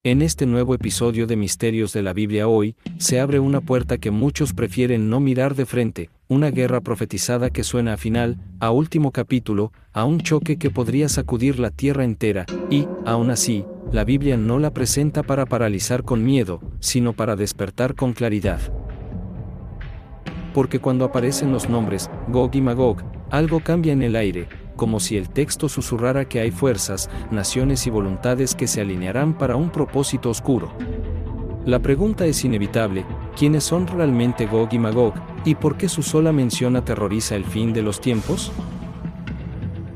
En este nuevo episodio de Misterios de la Biblia hoy, se abre una puerta que muchos prefieren no mirar de frente, una guerra profetizada que suena a final, a último capítulo, a un choque que podría sacudir la tierra entera, y, aún así, la Biblia no la presenta para paralizar con miedo, sino para despertar con claridad. Porque cuando aparecen los nombres, Gog y Magog, algo cambia en el aire, como si el texto susurrara que hay fuerzas, naciones y voluntades que se alinearán para un propósito oscuro. La pregunta es inevitable: ¿quiénes son realmente Gog y Magog, y por qué su sola mención aterroriza el fin de los tiempos?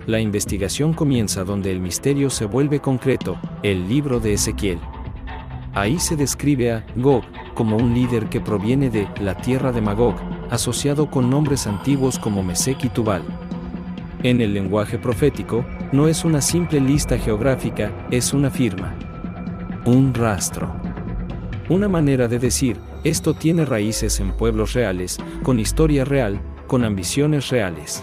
La investigación comienza donde el misterio se vuelve concreto, el libro de Ezequiel. Ahí se describe a Gog como un líder que proviene de la tierra de Magog, asociado con nombres antiguos como Mesec y Tubal. En el lenguaje profético, no es una simple lista geográfica, es una firma. Un rastro. Una manera de decir, esto tiene raíces en pueblos reales, con historia real, con ambiciones reales.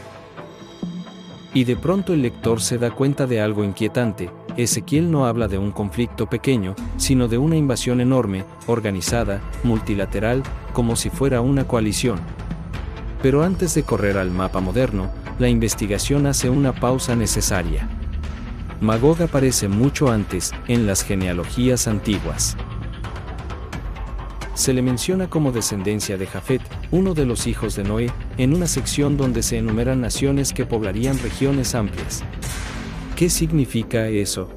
Y de pronto el lector se da cuenta de algo inquietante: Ezequiel no habla de un conflicto pequeño, sino de una invasión enorme, organizada, multilateral, como si fuera una coalición. Pero antes de correr al mapa moderno, la investigación hace una pausa necesaria. Magog aparece mucho antes, en las genealogías antiguas. Se le menciona como descendencia de Jafet, uno de los hijos de Noé, en una sección donde se enumeran naciones que poblarían regiones amplias. ¿Qué significa eso?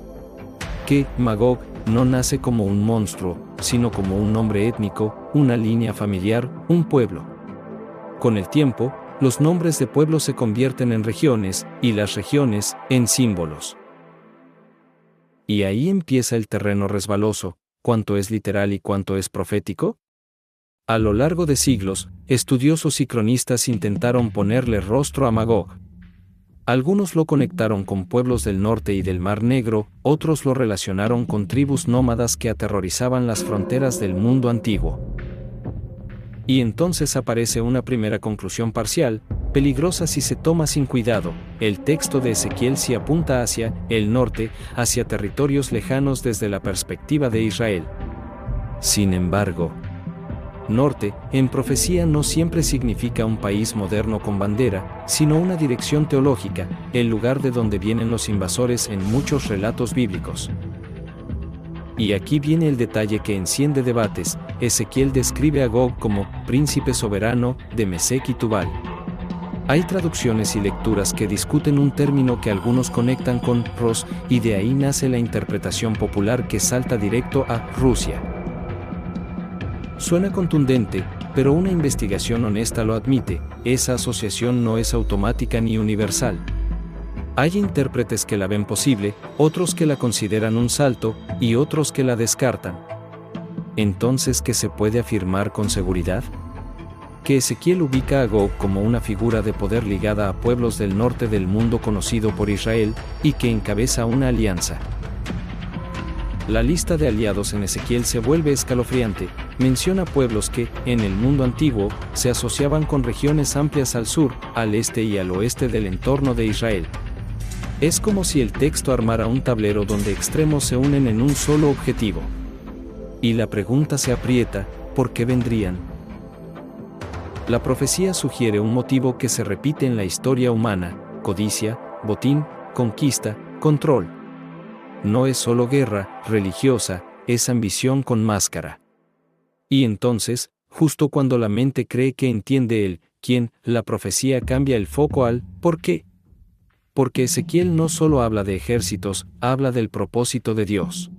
Que Magog no nace como un monstruo, sino como un nombre étnico, una línea familiar, un pueblo. Con el tiempo, los nombres de pueblos se convierten en regiones, y las regiones, en símbolos. Y ahí empieza el terreno resbaloso: ¿cuánto es literal y cuánto es profético? A lo largo de siglos, estudiosos y cronistas intentaron ponerle rostro a Magog. Algunos lo conectaron con pueblos del norte y del Mar Negro, otros lo relacionaron con tribus nómadas que aterrorizaban las fronteras del mundo antiguo. Y entonces aparece una primera conclusión parcial, peligrosa si se toma sin cuidado: el texto de Ezequiel sí apunta hacia el norte, hacia territorios lejanos desde la perspectiva de Israel. Sin embargo, norte, en profecía no siempre significa un país moderno con bandera, sino una dirección teológica, el lugar de donde vienen los invasores en muchos relatos bíblicos. Y aquí viene el detalle que enciende debates: Ezequiel describe a Gog como príncipe soberano de Mesec y Tubal. Hay traducciones y lecturas que discuten un término que algunos conectan con Ros, y de ahí nace la interpretación popular que salta directo a Rusia. Suena contundente, pero una investigación honesta lo admite: esa asociación no es automática ni universal. Hay intérpretes que la ven posible, otros que la consideran un salto, y otros que la descartan. Entonces, ¿qué se puede afirmar con seguridad? Que Ezequiel ubica a Gog como una figura de poder ligada a pueblos del norte del mundo conocido por Israel, y que encabeza una alianza. La lista de aliados en Ezequiel se vuelve escalofriante. Menciona pueblos que, en el mundo antiguo, se asociaban con regiones amplias al sur, al este y al oeste del entorno de Israel. Es como si el texto armara un tablero donde extremos se unen en un solo objetivo. Y la pregunta se aprieta: ¿por qué vendrían? La profecía sugiere un motivo que se repite en la historia humana: codicia, botín, conquista, control. No es solo guerra religiosa, es ambición con máscara. Y entonces, justo cuando la mente cree que entiende el quién, la profecía cambia el foco al ¿por qué? Porque Ezequiel no solo habla de ejércitos, habla del propósito de Dios.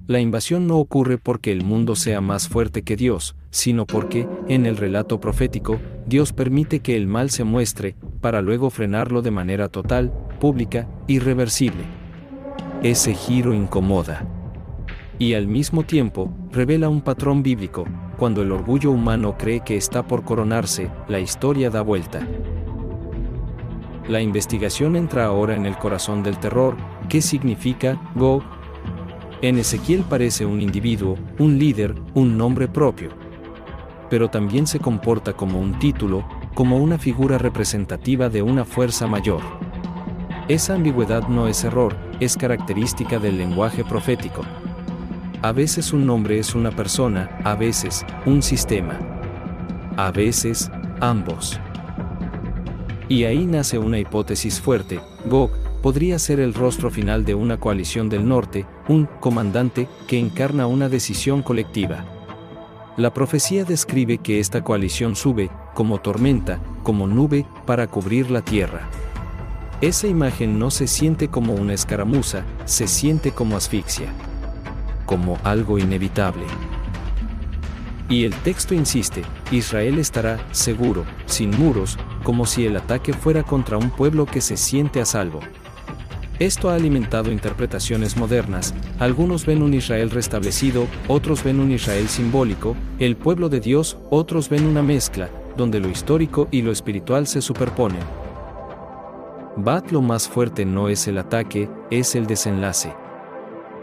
La invasión no ocurre porque el mundo sea más fuerte que Dios, sino porque, en el relato profético, Dios permite que el mal se muestre, para luego frenarlo de manera total, pública, irreversible. Ese giro incomoda. Y al mismo tiempo, revela un patrón bíblico: cuando el orgullo humano cree que está por coronarse, la historia da vuelta. La investigación entra ahora en el corazón del terror. ¿Qué significa Gog? En Ezequiel parece un individuo, un líder, un nombre propio. Pero también se comporta como un título, como una figura representativa de una fuerza mayor. Esa ambigüedad no es error, es característica del lenguaje profético. A veces un nombre es una persona, a veces, un sistema. A veces, ambos. Y ahí nace una hipótesis fuerte: Gog podría ser el rostro final de una coalición del norte, un comandante que encarna una decisión colectiva. La profecía describe que esta coalición sube, como tormenta, como nube, para cubrir la tierra. Esa imagen no se siente como una escaramuza, se siente como asfixia. Como algo inevitable. Y el texto insiste: Israel estará seguro, sin muros, como si el ataque fuera contra un pueblo que se siente a salvo. Esto ha alimentado interpretaciones modernas. Algunos ven un Israel restablecido, otros ven un Israel simbólico, el pueblo de Dios, otros ven una mezcla, donde lo histórico y lo espiritual se superponen. Lo más fuerte no es el ataque, es el desenlace.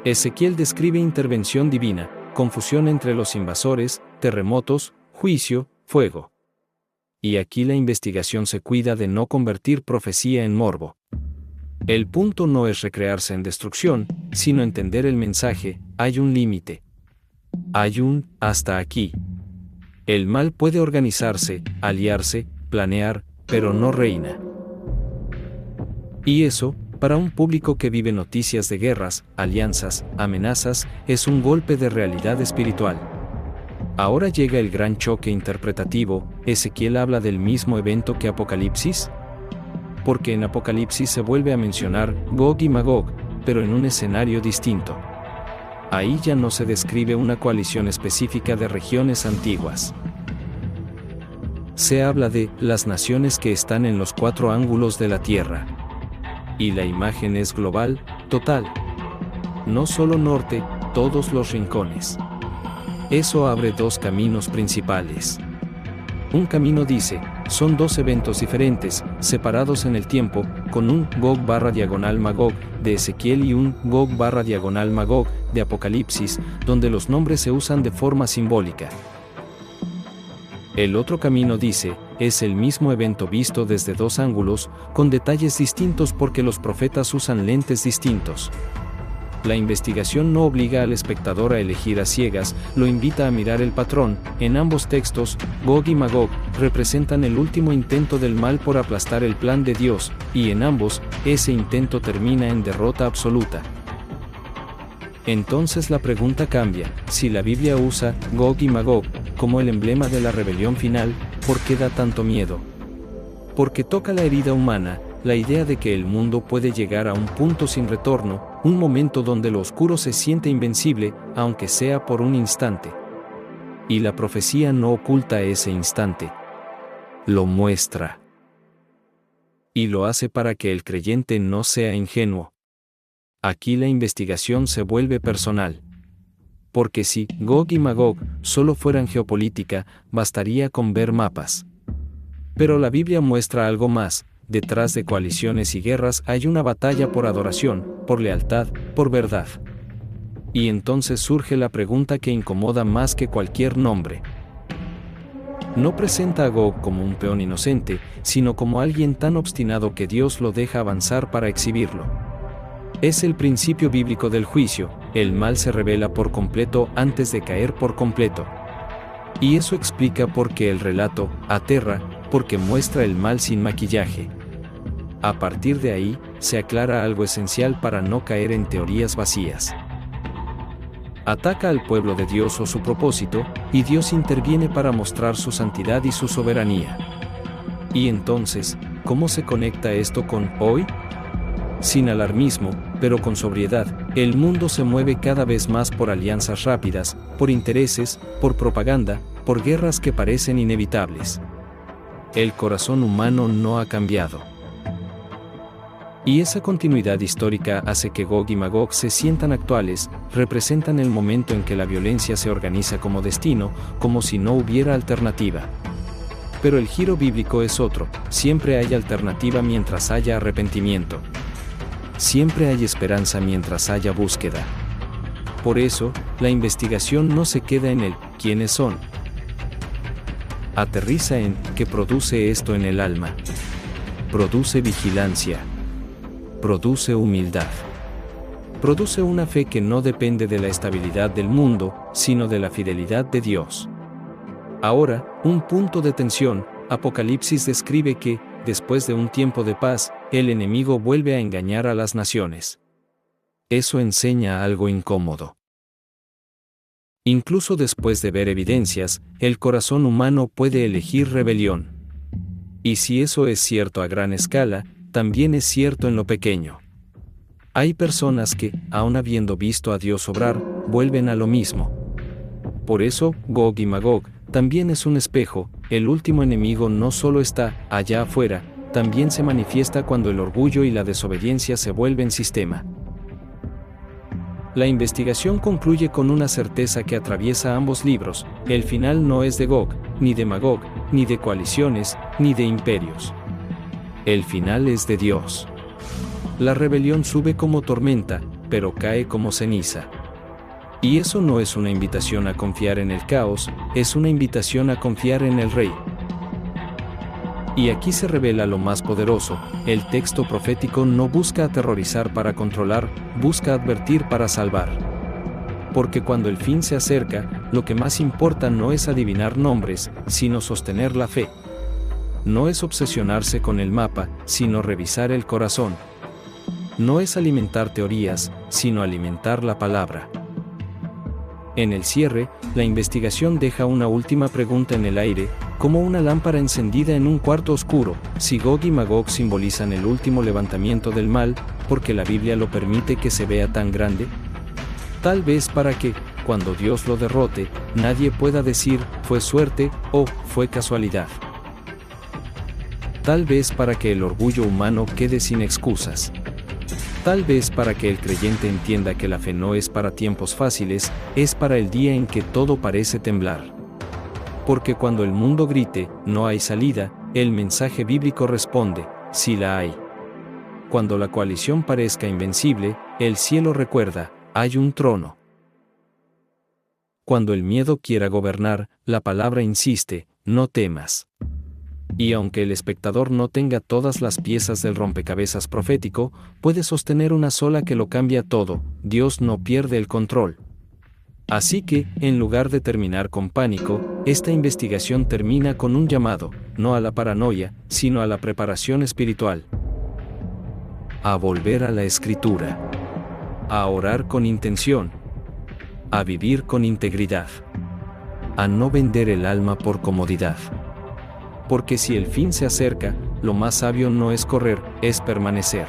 Ezequiel describe intervención divina, confusión entre los invasores, terremotos, juicio, fuego. Y aquí la investigación se cuida de no convertir profecía en morbo. El punto no es recrearse en destrucción, sino entender el mensaje: hay un límite. Hay un hasta aquí. El mal puede organizarse, aliarse, planear, pero no reina. Y eso, para un público que vive noticias de guerras, alianzas, amenazas, es un golpe de realidad espiritual. Ahora llega el gran choque interpretativo. ¿Ezequiel habla del mismo evento que Apocalipsis? Porque en Apocalipsis se vuelve a mencionar Gog y Magog, pero en un escenario distinto. Ahí ya no se describe una coalición específica de regiones antiguas. Se habla de las naciones que están en los 4 ángulos de la tierra. Y la imagen es global, total. No solo norte, todos los rincones. Eso abre 2 caminos principales. Un camino dice: son 2 eventos diferentes, separados en el tiempo, con un Gog/Magog de Ezequiel y un Gog/Magog de Apocalipsis, donde los nombres se usan de forma simbólica. El otro camino dice: es el mismo evento visto desde 2 ángulos, con detalles distintos porque los profetas usan lentes distintos. La investigación no obliga al espectador a elegir a ciegas, lo invita a mirar el patrón. En ambos textos, Gog y Magog representan el último intento del mal por aplastar el plan de Dios, y en ambos, ese intento termina en derrota absoluta. Entonces la pregunta cambia: si la Biblia usa Gog y Magog como el emblema de la rebelión final, ¿por qué da tanto miedo? Porque toca la herida humana, la idea de que el mundo puede llegar a un punto sin retorno, un momento donde lo oscuro se siente invencible, aunque sea por un instante. Y la profecía no oculta ese instante. Lo muestra. Y lo hace para que el creyente no sea ingenuo. Aquí la investigación se vuelve personal. Porque si Gog y Magog solo fueran geopolítica, bastaría con ver mapas. Pero la Biblia muestra algo más. Detrás de coaliciones y guerras hay una batalla por adoración, por lealtad, por verdad. Y entonces surge la pregunta que incomoda más que cualquier nombre. No presenta a Gog como un peón inocente, sino como alguien tan obstinado que Dios lo deja avanzar para exhibirlo. Es el principio bíblico del juicio: el mal se revela por completo antes de caer por completo. Y eso explica por qué el relato aterra, porque muestra el mal sin maquillaje. A partir de ahí, se aclara algo esencial para no caer en teorías vacías. Ataca al pueblo de Dios o su propósito, y Dios interviene para mostrar su santidad y su soberanía. Y entonces, ¿cómo se conecta esto con hoy? Sin alarmismo, pero con sobriedad. El mundo se mueve cada vez más por alianzas rápidas, por intereses, por propaganda, por guerras que parecen inevitables. El corazón humano no ha cambiado. Y esa continuidad histórica hace que Gog y Magog se sientan actuales, representan el momento en que la violencia se organiza como destino, como si no hubiera alternativa. Pero el giro bíblico es otro: siempre hay alternativa mientras haya arrepentimiento. Siempre hay esperanza mientras haya búsqueda. Por eso, la investigación no se queda en el ¿quiénes son? Aterriza en ¿qué produce esto en el alma? Produce vigilancia. produce humildad. Produce una fe que no depende de la estabilidad del mundo, sino de la fidelidad de Dios. Ahora, un punto de tensión. Apocalipsis describe que, después de un tiempo de paz, el enemigo vuelve a engañar a las naciones. Eso enseña algo incómodo. Incluso después de ver evidencias, el corazón humano puede elegir rebelión. Y si eso es cierto a gran escala, también es cierto en lo pequeño. Hay personas que, aun habiendo visto a Dios obrar, vuelven a lo mismo. Por eso, Gog y Magog también es un espejo. El último enemigo no solo está allá afuera, también se manifiesta cuando el orgullo y la desobediencia se vuelven sistema. La investigación concluye con una certeza que atraviesa ambos libros: el final no es de Gog, ni de Magog, ni de coaliciones, ni de imperios. El final es de Dios. La rebelión sube como tormenta, pero cae como ceniza. Y eso no es una invitación a confiar en el caos, es una invitación a confiar en el Rey. Y aquí se revela lo más poderoso: el texto profético no busca aterrorizar para controlar, busca advertir para salvar. Porque cuando el fin se acerca, lo que más importa no es adivinar nombres, sino sostener la fe. No es obsesionarse con el mapa, sino revisar el corazón. No es alimentar teorías, sino alimentar la palabra. En el cierre, la investigación deja una última pregunta en el aire, como una lámpara encendida en un cuarto oscuro: si Gog y Magog simbolizan el último levantamiento del mal, porque la Biblia lo permite que se vea tan grande. Tal vez para que, cuando Dios lo derrote, nadie pueda decir, fue suerte, o fue casualidad. Tal vez para que el orgullo humano quede sin excusas. Tal vez para que el creyente entienda que la fe no es para tiempos fáciles, es para el día en que todo parece temblar. Porque cuando el mundo grite, no hay salida, el mensaje bíblico responde, sí la hay. Cuando la coalición parezca invencible, el cielo recuerda, hay un trono. Cuando el miedo quiera gobernar, la palabra insiste, no temas. Y aunque el espectador no tenga todas las piezas del rompecabezas profético, puede sostener una sola que lo cambia todo: Dios no pierde el control. Así que, en lugar de terminar con pánico, esta investigación termina con un llamado, no a la paranoia, sino a la preparación espiritual. A volver a la Escritura. A orar con intención. A vivir con integridad. A no vender el alma por comodidad. Porque si el fin se acerca, lo más sabio no es correr, es permanecer.